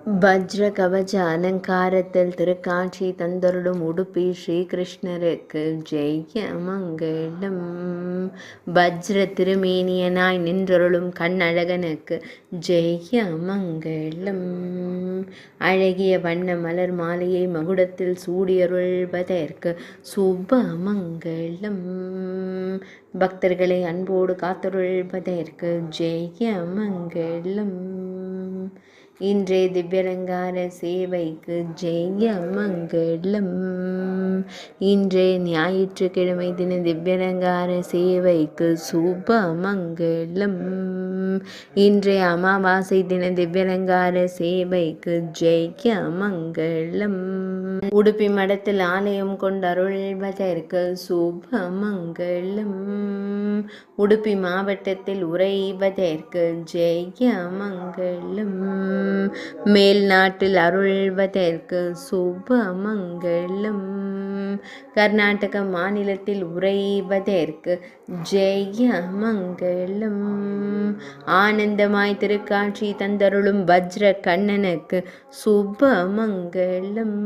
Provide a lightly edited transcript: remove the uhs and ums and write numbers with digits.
வஜ்ர கவச அலங்காரத்தில் திருக்காட்சி தந்தருளும் உடுப்பி ஸ்ரீகிருஷ்ணருக்கு ஜெய மங்களம். வஜ்ர திருமேனியனாய் நின்றருளும் கண்ணழகனுக்கு ஜெய மங்களம். அழகிய வண்ண மலர் மாலையை மகுடத்தில் சூடியருள்வதற்கு சுப மங்களம். பக்தர்களை அன்போடு காத்தருள்வதற்கு ஜெய மங்களம். இன்றைய திவ்யலங்கார சேவைக்கு ஜெய மங்களம். இன்றைய ஞாயிற்றுக்கிழமை தின திவ்யலங்கார சேவைக்கு சுப மங்களம். இன்றைய அமாவாசை தின திவ்யலங்கார சேவைக்கு ஜெய மங்களம். உடுப்பி மடத்தில் ஆலயம் கொண்டருள்வதற்கு சுப மங்களம். உடுப்பி மாவட்டத்தில் உறைவதற்கு ஜெய மங்களம். மேல் நாட்டில் அருள்வதற்கு சுப மங்களம். கர்நாடக மாநிலத்தில் உறைவதற்கு ஜெய மங்களம். ஆனந்தமாய் திருக்காட்சி தந்தருளும் வஜ்ர கண்ணனுக்கு சுப மங்களம்.